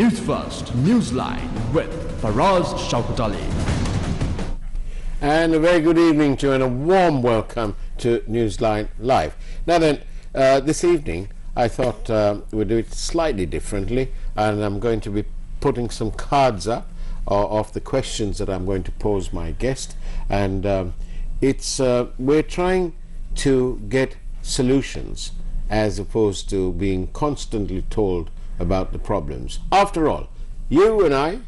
Newsfirst Newsline with Faraz Shaukatali. And a very good evening to you and a warm welcome to Newsline Live. Now then, this evening I thought we'd do it slightly differently, and I'm going to be putting some cards up of the questions that I'm going to pose my guest, and we're trying to get solutions as opposed to being constantly told about the problems. After all, you and I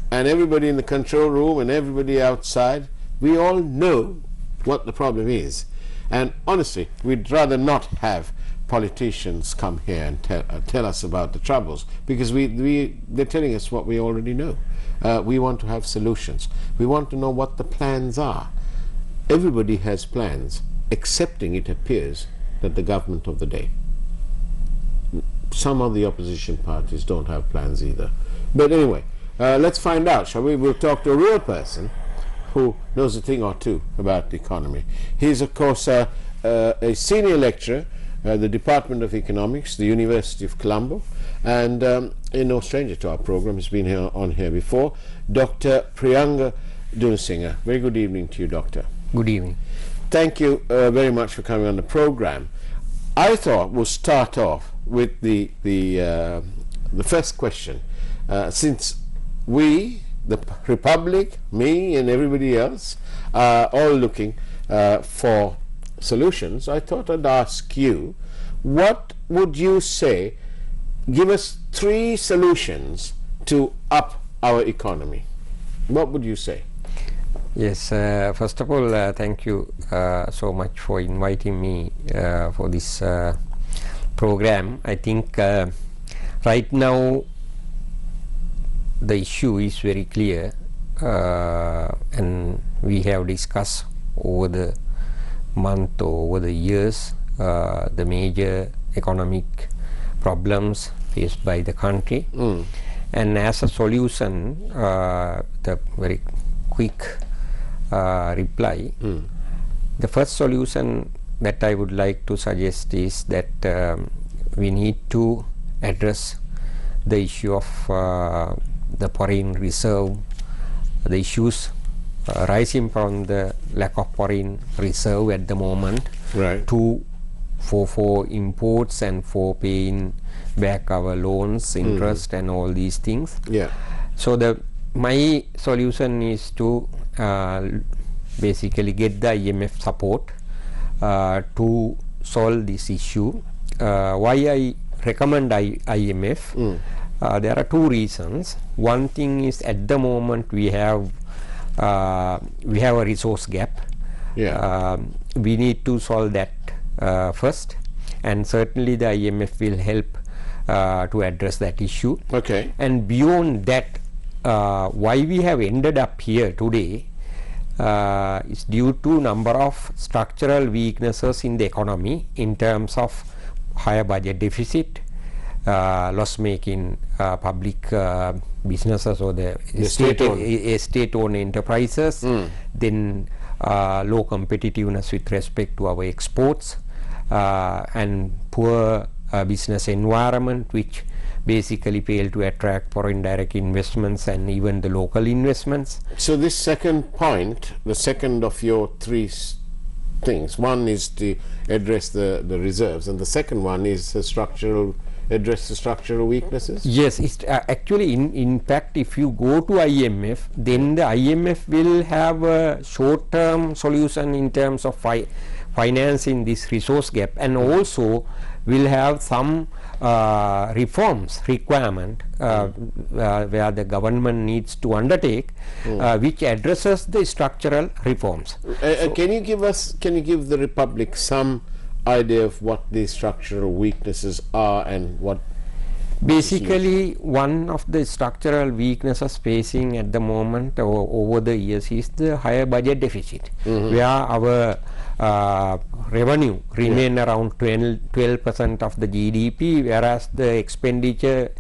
and everybody in the control room and everybody outside, we all know what the problem is, and honestly we'd rather not have politicians come here and tell us about the troubles, because they're telling us what we already know. We want to have solutions. We want to know what the plans are. Everybody has plans, excepting, it appears, that the government of the day. Some of the opposition parties don't have plans either. But anyway, let's find out, shall we? We'll talk to a real person who knows a thing or two about the economy. He's, of course, a senior lecturer at the Department of Economics, the University of Colombo, and no stranger to our program. He's been on here before. Dr Priyanga Dunusinghe. Very good evening to you, Doctor. Good evening. Thank you very much for coming on the program. I thought we'll start off with the first question, since we, the Republic, me and everybody else, are all looking for solutions. I thought I'd ask you, what would you say, give us 3 solutions to up our economy. What would you say? Yes, first of all, thank you so much for inviting me for this program. I think right now the issue is very clear, and we have discussed over the month or over the years the major economic problems faced by the country, and as a solution, the very quick reply, the first solution that I would like to suggest is that we need to address the issue of the foreign reserve, the issues rising from the lack of foreign reserve at the moment, right, for imports and for paying back our loans, interest and all these things. Yeah. So my solution is to basically get the IMF support to solve this issue. Why I recommend IMF? There are 2 reasons. One thing is, at the moment we have a resource gap. Yeah. We need to solve that first, and certainly the IMF will help to address that issue. Okay. And beyond that, why we have ended up here today is due to number of structural weaknesses in the economy in terms of higher budget deficit, loss-making public businesses or the state-owned enterprises, then low competitiveness with respect to our exports, and poor business environment, which basically fail to attract foreign direct investments and even the local investments. So this second point, the second of your 3 things, one is to address the reserves, and the second one is address the structural weaknesses? Yes, it's actually in fact, if you go to IMF, then the IMF will have a short-term solution in terms of financing this resource gap, and also will have some reforms requirement where the government needs to undertake, which addresses the structural reforms. Can you give the Republic some idea of what these structural weaknesses are and what? Basically, one of the structural weaknesses facing at the moment over the years is the higher budget deficit, where our revenue remain around 12% of the GDP, whereas the expenditure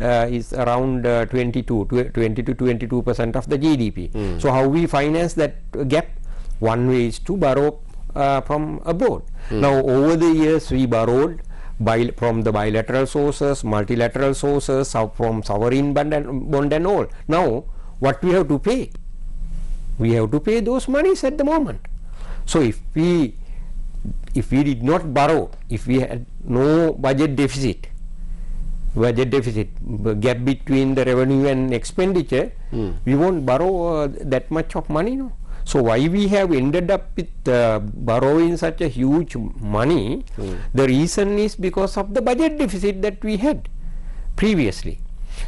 is around 20 to 22% of the GDP. So how we finance that gap? One way is to borrow from abroad. Now over the years we borrowed, from the bilateral sources, multilateral sources, from sovereign bond and all. Now, what we have to pay? We have to pay those monies at the moment. So if we did not borrow, if we had no budget deficit, gap between the revenue and expenditure, we won't borrow that much of money. No? So why we have ended up with borrowing such a huge money? The reason is because of the budget deficit that we had previously.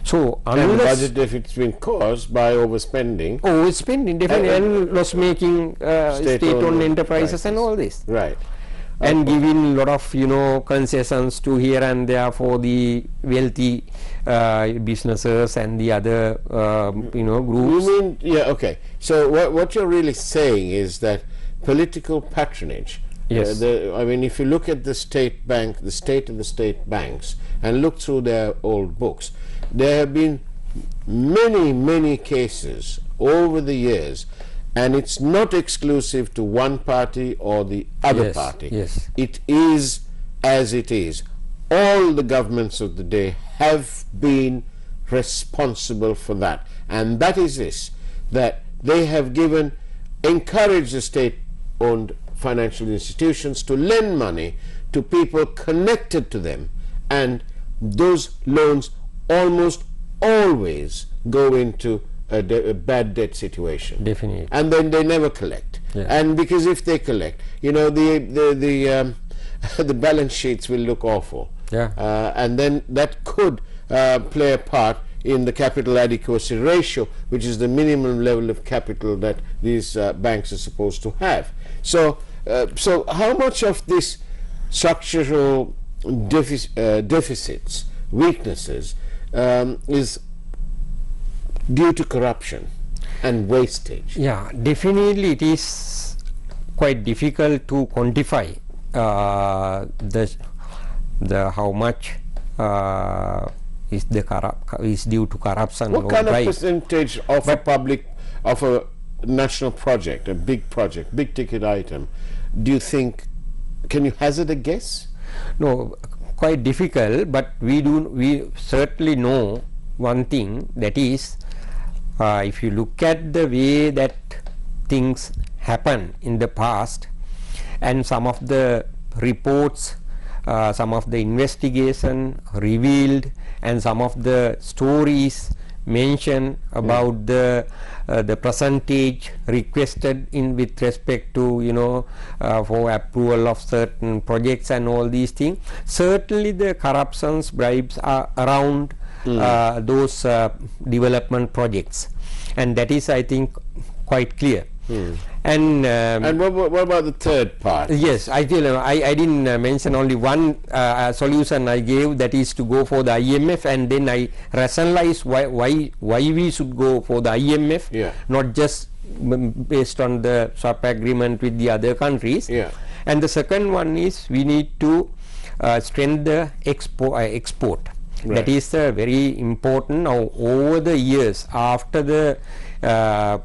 So and the budget deficit has been caused by overspending. Definitely, and loss-making state-owned enterprises and all this. Right. And giving a lot of concessions to here and there for the wealthy businesses and the other groups. You mean, yeah, okay. So what you're really saying is that political patronage. Yes. I mean, if you look at the state bank, the state of the state banks, and look through their old books, there have been many cases over the years. And it's not exclusive to one party or the other party. Yes. It is as it is. All the governments of the day have been responsible for that. And that is this, that they have encouraged the state-owned financial institutions to lend money to people connected to them. And those loans almost always go into a bad debt situation. Definitely. And then they never collect. Yeah. And because if they collect, the balance sheets will look awful. Yeah. And then that could play a part in the capital adequacy ratio, which is the minimum level of capital that these banks are supposed to have. So how much of this structural deficits, weaknesses, is due to corruption and wastage? Yeah, definitely it is quite difficult to quantify the how much is due to corruption. What kind of percentage of a national project, a big project, big ticket item, do you think? Can you hazard a guess? No, quite difficult. But we certainly know one thing, that is, if you look at the way that things happen in the past, and some of the reports, some of the investigation revealed, and some of the stories mentioned about the percentage requested with respect to for approval of certain projects and all these things, certainly the corruptions, bribes are around those development projects, and that is, I think, quite clear. And what about the third part? Yes, I didn't mention only one solution I gave, that is to go for the IMF, and then I rationalize why we should go for the IMF, not just based on the swap agreement with the other countries. And the second one is we need to strengthen the export. Right. That is very important. Now, over the years after the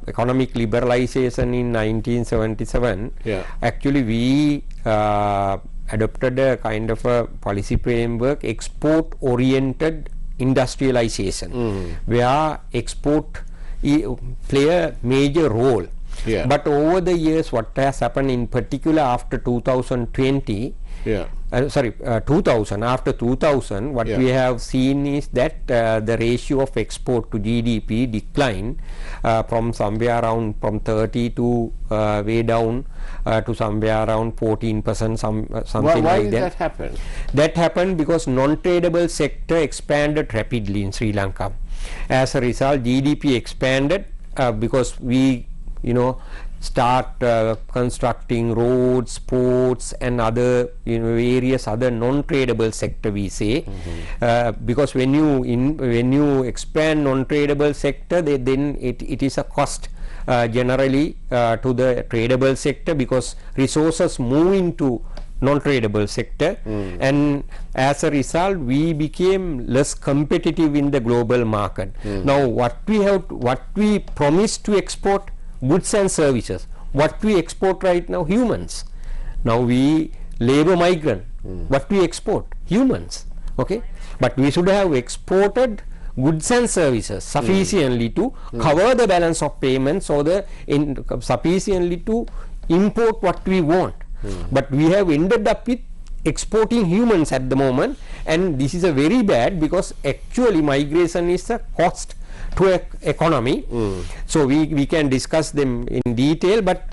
economic liberalization in 1977, actually we adopted a kind of a policy framework, export oriented industrialization, where export play a major role. But over the years, what has happened, in particular after 2020, after 2000, what we have seen is that the ratio of export to GDP declined from somewhere around from 30 to way down to somewhere around 14%, something why like did that happen? That happened because non-tradable sector expanded rapidly in Sri Lanka. As a result, GDP expanded because we start constructing roads, ports, and other various other non-tradable sector, we say, because when you expand non-tradable sector, then it is a cost generally to the tradable sector, because resources move into non-tradable sector, and as a result we became less competitive in the global market. Now what we promised to export, goods and services. What we export right now, humans. Now we labor migrant. What we export? Humans. Okay, but we should have exported goods and services sufficiently to cover the balance of payments, or the sufficiently to import what we want. But we have ended up with exporting humans at the moment, and this is a very bad, because actually migration is a cost to economy. So we can discuss them in detail, but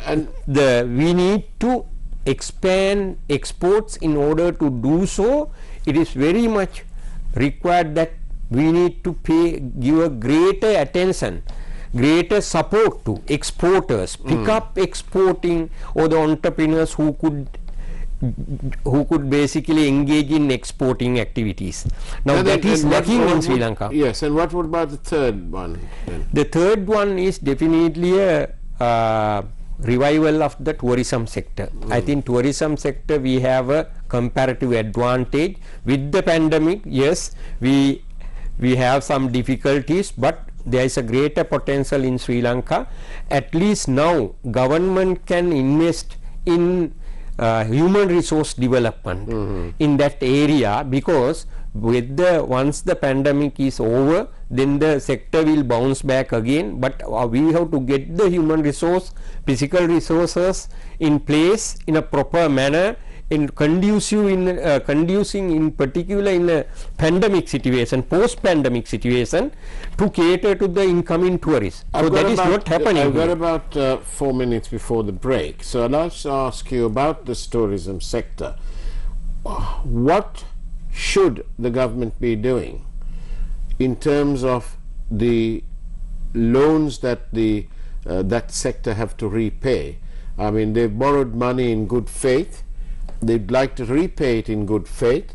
we need to expand exports. In order to do so, it is very much required that we need to give a greater attention, greater support to exporters, pick up exporting, or the entrepreneurs who could basically engage in exporting activities. Now that is lacking in Sri Lanka. Yes, and what about the third one then? The third one is definitely a revival of the tourism sector. I think tourism sector, we have a comparative advantage. With the pandemic, yes, we have some difficulties, but there is a greater potential in Sri Lanka. At least now government can invest in human resource development in that area, because with once the pandemic is over, then the sector will bounce back again. But we have to get the human resource, physical resources in place in a proper manner, in conducing in particular in a pandemic situation, post-pandemic situation, to cater to the incoming tourists. So that is not happening. I've got about 4 minutes before the break, so I'd like to ask you about this tourism sector. What should the government be doing in terms of the loans that that sector have to repay? I mean, they've borrowed money in good faith. They'd like to repay it in good faith,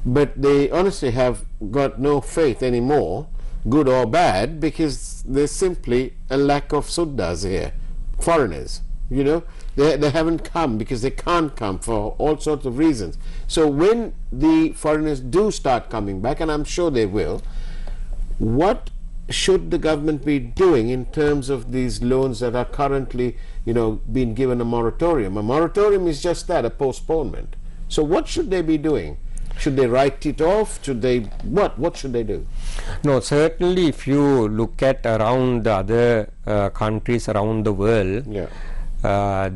but they honestly have got no faith anymore, good or bad, because there's simply a lack of Suddas here, foreigners. You know, they haven't come because they can't come for all sorts of reasons. So when the foreigners do start coming back, and I'm sure they will, what should the government be doing in terms of these loans that are currently, you know, being given a moratorium? A moratorium is just that, a postponement. So what should they be doing? Should they write it off? Should they, what should they do? No, certainly if you look at around the other countries around the world,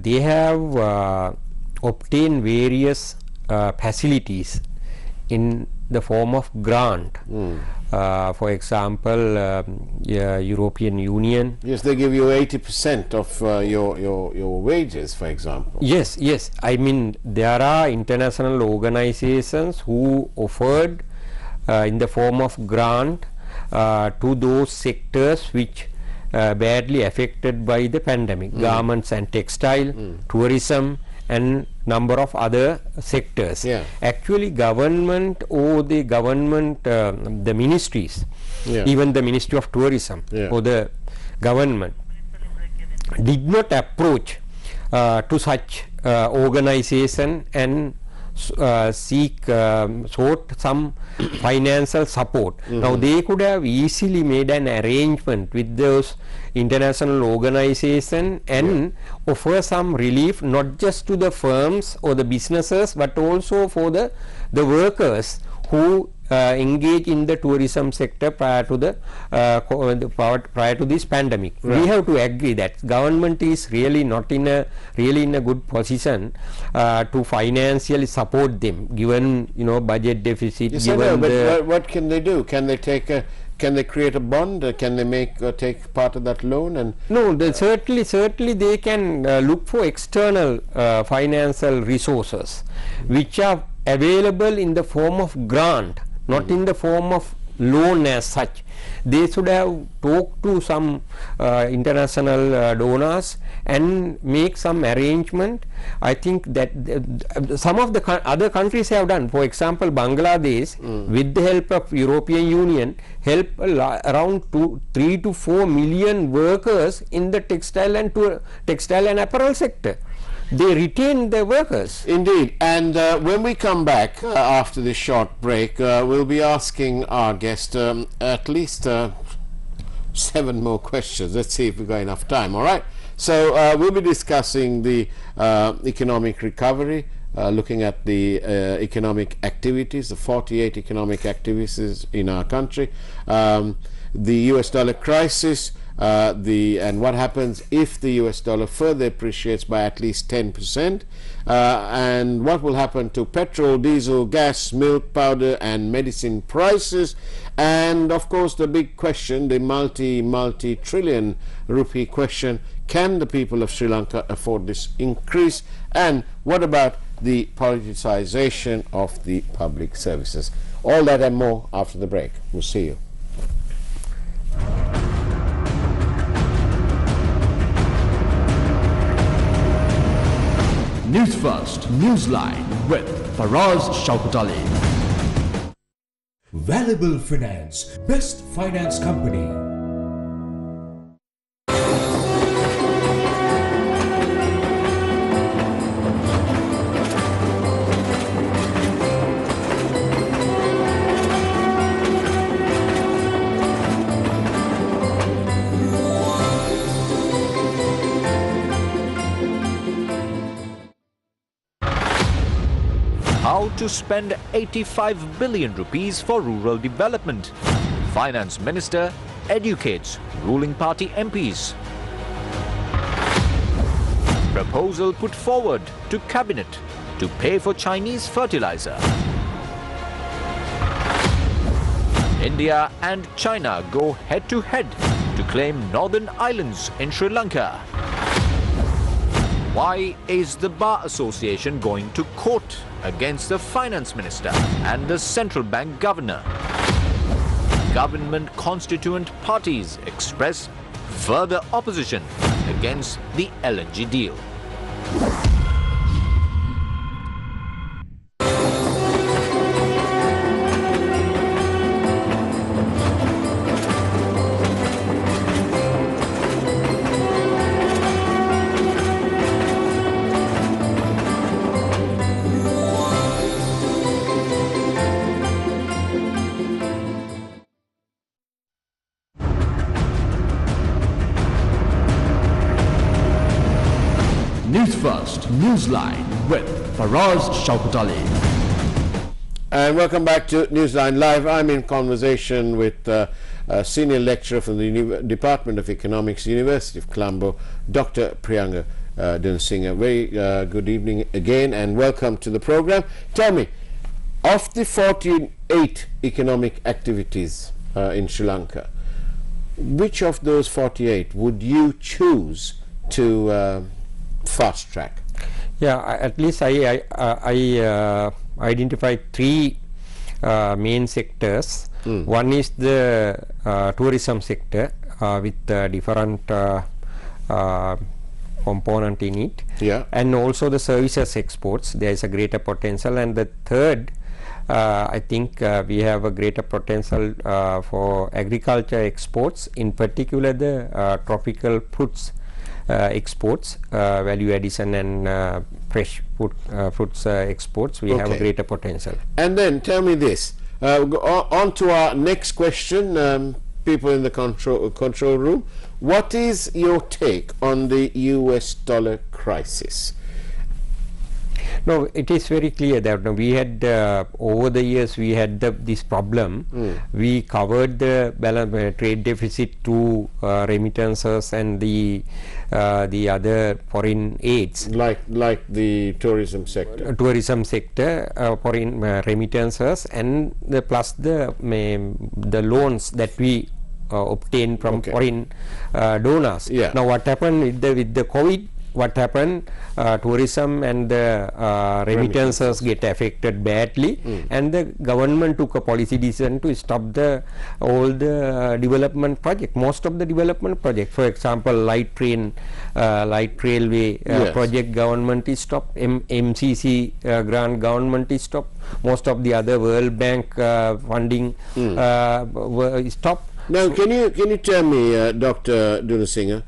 they have obtained various facilities in the form of grant. For example, European Union. Yes, they give you 80% of your wages, for example. Yes, yes. I mean, there are international organizations who offered in the form of grant to those sectors which badly affected by the pandemic, garments and textile, tourism, and number of other sectors. Actually, government or the government, the ministries, even the Ministry of Tourism or the government did not approach to such organization and sought some financial support. Now they could have easily made an arrangement with those international organization and offer some relief, not just to the firms or the businesses, but also for the workers who engage in the tourism sector prior to this pandemic. We have to agree that government is really not in a good position to financially support them, given, you know, budget deficit. Yes, given but what can they do? Can they take a Can they create a bond? Can they take part of that loan? And no, certainly they can look for external financial resources which are available in the form of grant, not in the form of loan as such. They should have talked to some international donors and make some arrangement. I think that some of the other countries have done. For example, Bangladesh, with the help of European Union, helped around 3 to 4 million workers in the textile and apparel sector. They retain their workers. Indeed. And when we come back after this short break, we'll be asking our guest at least 7 more questions. Let's see if we've got enough time. All right. So we'll be discussing the economic recovery looking at the economic activities, the 48 economic activities in our country, the US dollar crisis, and what happens if the US dollar further appreciates by at least 10%, and what will happen to petrol, diesel, gas, milk powder and medicine prices, and of course the big question, the multi-trillion rupee question: can the people of Sri Lanka afford this increase, and what about the politicization of the public services? All that and more after the break. We'll see you. Newsfirst Newsline with Faraz Shaukatali. Valuable Finance, best finance company. How to spend 85 billion rupees for rural development. Finance Minister educates ruling party MPs. Proposal put forward to Cabinet to pay for Chinese fertilizer. India and China go head-to-head to claim northern islands in Sri Lanka. Why is the Bar Association going to court against the Finance Minister and the Central Bank Governor? Government constituent parties express further opposition against the LNG deal. Newsfirst Newsline with Faraz Shaukatali. And welcome back to Newsline Live. I'm in conversation with a senior lecturer from the Department of Economics, University of Colombo, Dr. Priyanga Dunusinghe. Very good evening again and welcome to the program. Tell me, of the 48 economic activities in Sri Lanka, which of those 48 would you choose to fast track? Yeah, at least I identified three main sectors. One is the tourism sector with different component in it, and also the services exports. There is a greater potential, and the third, I think we have a greater potential for agriculture exports, in particular the tropical fruits exports, value addition and fresh fruits exports. We have a greater potential. And then tell me this, on to our next question, people in the control room. What is your take on the US dollar crisis? No, it is very clear that we had over the years we had this problem. We covered the trade deficit to remittances and the other foreign aids, like the tourism sector. Foreign remittances, and plus the loans that we obtain from foreign donors. Now what happened with the COVID? What happened? Tourism and the remittances get affected badly, and the government took a policy decision to stop all the development project. Most of the development project, for example, light railway project, government is stopped. MCC grant, government is stopped. Most of the other World Bank funding were stopped. Now, can you tell me, Dr. Dunusinghe,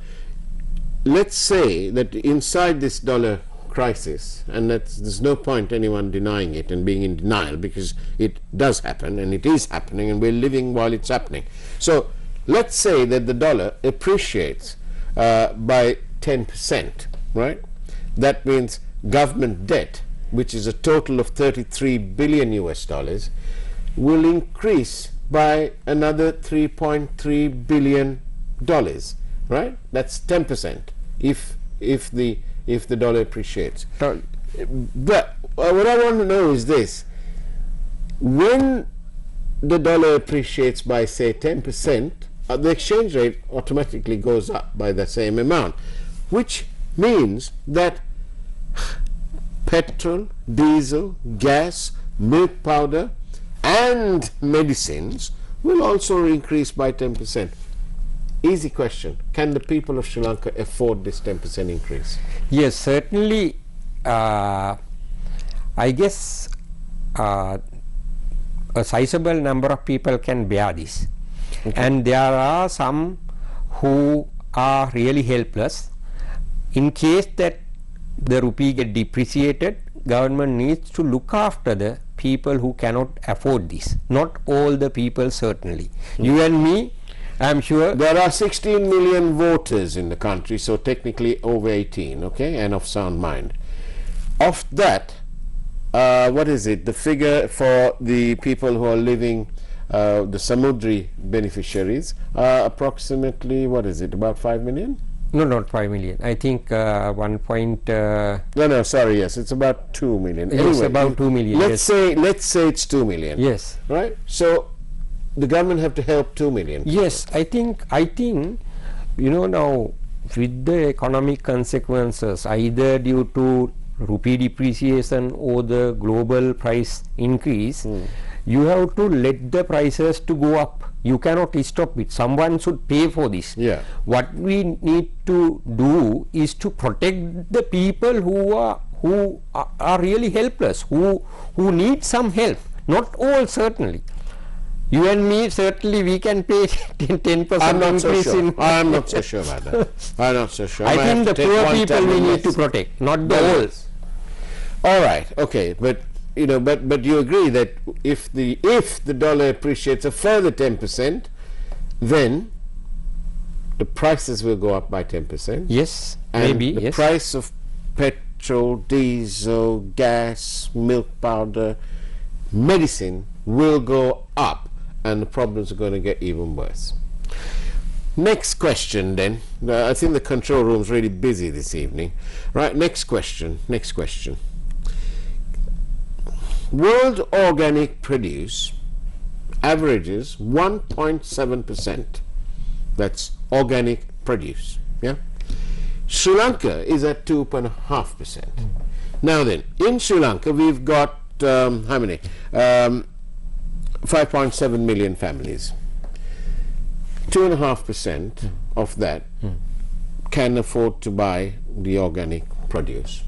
let's say that inside this dollar crisis, and there's no point anyone denying it and being in denial, because it does happen and it is happening and we're living while it's happening. So let's say that the dollar appreciates by 10%, right? That means government debt which is a total of 33 billion US dollars, will increase by another 3.3 billion dollars, right? That's 10% if the dollar appreciates. But what I want to know is this: when the dollar appreciates by say 10%, the exchange rate automatically goes up by the same amount, which means that petrol, diesel, gas, milk powder and medicines will also increase by 10%. Easy question: can the people of Sri Lanka afford this 10% increase? Yes, certainly. I guess a sizable number of people can bear this. Okay. And there are some who are really helpless. In case that the rupee get depreciated, government needs to look after the people who cannot afford this. Not all the people, certainly. You and me, I'm sure. There are 16 million voters in the country, so technically over 18, okay, and of sound mind. Of that, what is it? The figure for the people who are living, the Samudri beneficiaries, approximately, what is it, about 5 million? No, not 5 million. I think 1 point. No, sorry. Yes, it's about 2 million. Yes, anyway, about 2 million. Let's say it's 2 million. Yes. Right. So the government have to help 2 million. Yes, I think now with the economic consequences, either due to rupee depreciation or the global price increase, you have to let the prices to go up. You cannot stop it. Someone should pay for this. Yeah. What we need to do is to protect the people who are really helpless, who need some help. Not all, certainly. You and me, certainly we can pay 10% I'm not increase. So sure. I'm not so sure about that. I'm not so sure. I think the poor people we need to protect, not the old. All right. Okay. But but you agree that if the dollar appreciates a further 10%, then the prices will go up by 10%. Yes, and maybe. The price of petrol, diesel, gas, milk powder, medicine will go up, and the problems are going to get even worse. Next question, then. I think the control room is really busy this evening. Right. Next question. World organic produce averages 1.7%. That's organic produce. Yeah. Sri Lanka is at 2.5%. Now then, in Sri Lanka we've got how many? 5.7 million families. 2.5% of that can afford to buy the organic produce.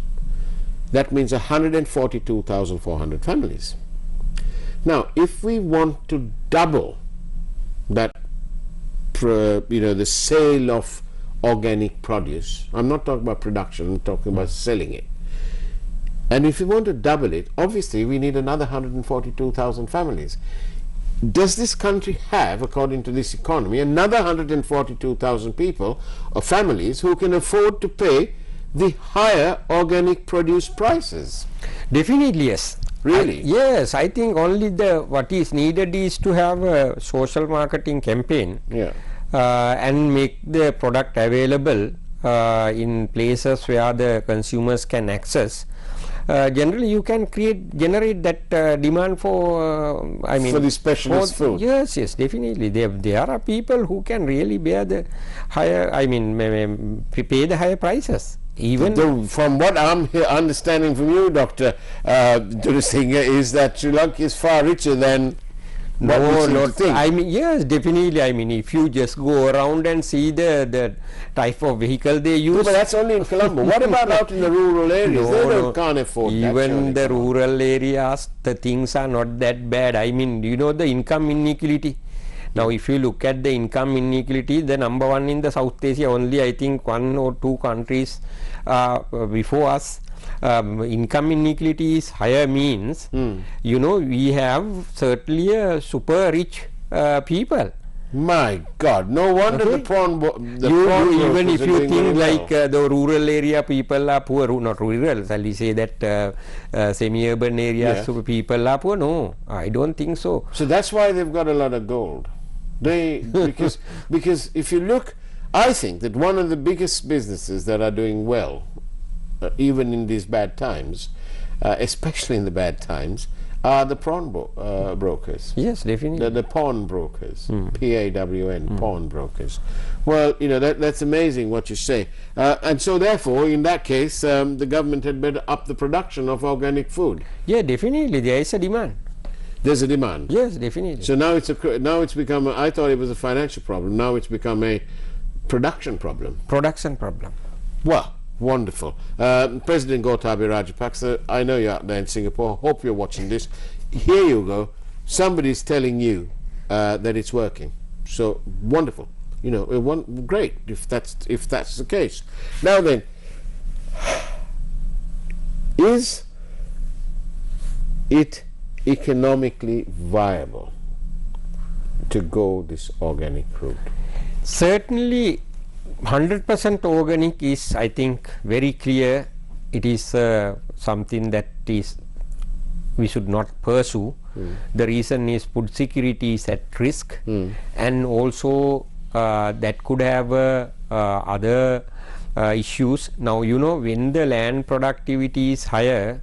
That means 142,400 families. Now, if we want to double that, the sale of organic produce, I'm not talking about production, I'm talking about selling it. And if we want to double it, obviously we need another 142,000 families. Does this country have, according to this economy, another 142,000 people or families who can afford to pay the higher organic produce prices? Definitely yes. Really? Yes, I think only what is needed is to have a social marketing campaign, and make the product available in places where the consumers can access. Generally you can generate that demand for for the specialist food. Yes, definitely. There are people who can really bear the higher, pay the higher prices. Even from what I'm understanding from you, Dr. Dunusinghe, is that Sri Lanka is far richer than what we think. Yes, definitely. If you just go around and see the type of vehicle they use. No, but that's only in Colombo. What about out in the rural areas? They can't afford that. Even the rural areas, the things are not that bad. The income inequality. Now, if you look at the income inequality, the number one in the South Asia, only I think 1 or 2 countries before us, income inequality is higher, means we have certainly a super rich people, My God, no wonder Okay. the prawn Even brokers if are you doing think very like well. the rural area people are poor, not rural, shall we say that semi-urban areas Yes. people are poor? No, I don't think so. So that's why they've got a lot of gold. Because if you look, I think that one of the biggest businesses that are doing well, even in these bad times, especially in the bad times, are the prawn brokers. Yes, definitely. The pawn brokers, PAWN, pawn brokers. Well, you know, that's amazing what you say. And so therefore, in that case, the government had better up the production of organic food. Yeah, definitely, there is a demand. There's a demand. Yes, definitely. So now it's become I thought it was a financial problem. Now it's become a production problem. Production problem. Well, wonderful. President Gotabaya Rajapaksa, I know you're out there in Singapore. Hope you're watching this. Here you go. Somebody's telling you that it's working. So wonderful. You know, great if that's the case. Now then, is it economically viable to go this organic route? Certainly 100% organic is, I think, very clear. It is something that is we should not pursue. The reason is food security is at risk, and also that could have other issues. Now, you know, when the land productivity is higher,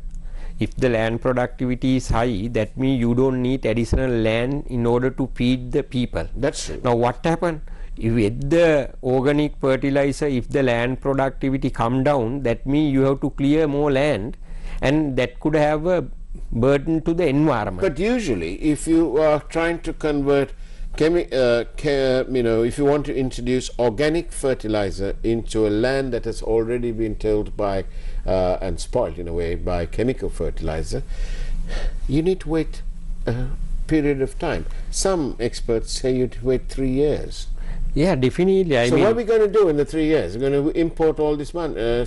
if the land productivity is high, that means you don't need additional land in order to feed the people. That's true. Now, what happened? With the organic fertilizer, if the land productivity come down, that means you have to clear more land, and that could have a burden to the environment. But usually, if you are trying to convert, if you want to introduce organic fertilizer into a land that has already been tilled by and spoiled in a way by chemical fertilizer, you need to wait a period of time. Some experts say you have to wait 3 years. Yeah, definitely. I So mean, what are we going to do in the 3 years? We're going to import all this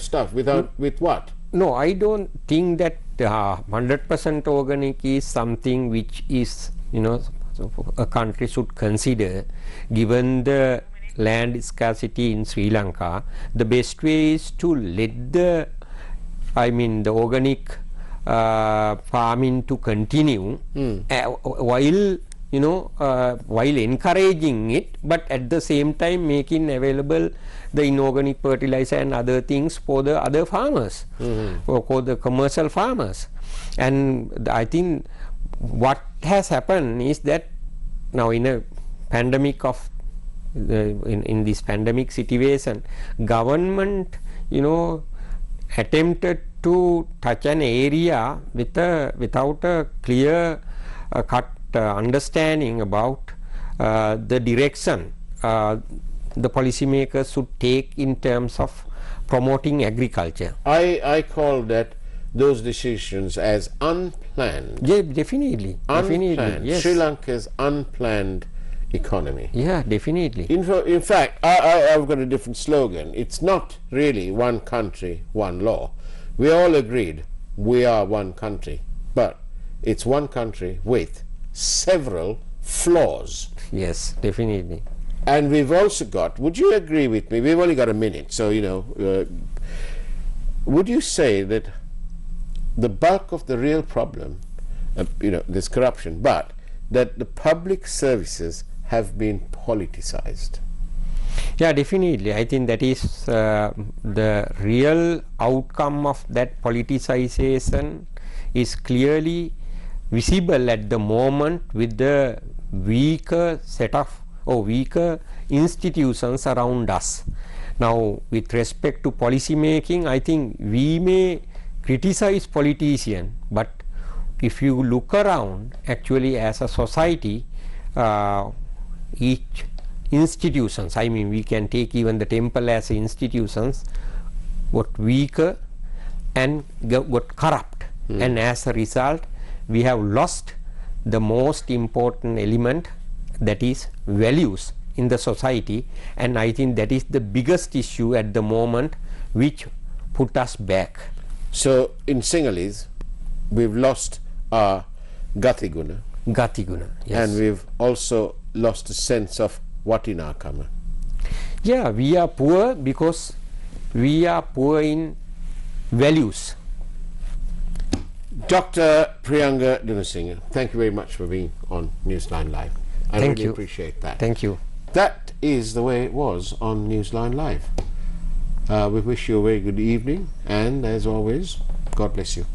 stuff with what? no, I don't think that 100% organic is something which is, you know, a country should consider. Given the land scarcity in Sri Lanka, the best way is to let the organic farming to continue while, you know, while encouraging it, but at the same time making available the inorganic fertilizer and other things for the other farmers, or for the commercial farmers. And I think what has happened is that now in a pandemic of in this pandemic situation, government, you know, attempted to touch an area without a clear cut understanding about the direction the policymakers should take in terms of promoting agriculture. I call those decisions as unplanned. Yeah, definitely. Unplanned. Definitely. Yes. Sri Lanka's unplanned economy. Yeah, definitely. In fact, I've got a different slogan. It's not really one country, one law. We all agreed we are one country, but it's one country with several flaws. Yes, definitely. And we've also got, would you agree with me, we've only got a minute, so, you know, would you say that the bulk of the real problem, you know, this corruption, but that the public services have been politicized? Yeah, definitely. I think that is the real outcome of that politicization is clearly visible at the moment with the weaker set of weaker institutions around us. Now, with respect to policy making, I think we may criticize politicians, but if you look around, actually as a society, each institutions, I mean, we can take even the temple as institutions, got weaker and got corrupt, and as a result we have lost the most important element, that is values in the society, and I think that is the biggest issue at the moment which put us back. So in Sinhalese, we've lost our Gatiguna. Gatiguna, yes. And we've also lost a sense of Watinakama? Yeah, we are poor because we are poor in values. Dr. Priyanga Dunusinghe, thank you very much for being on Newsline Live. I Thank really you. appreciate that. Thank you. That is the way it was on Newsline Live. We wish you a very good evening, and as always, God bless you.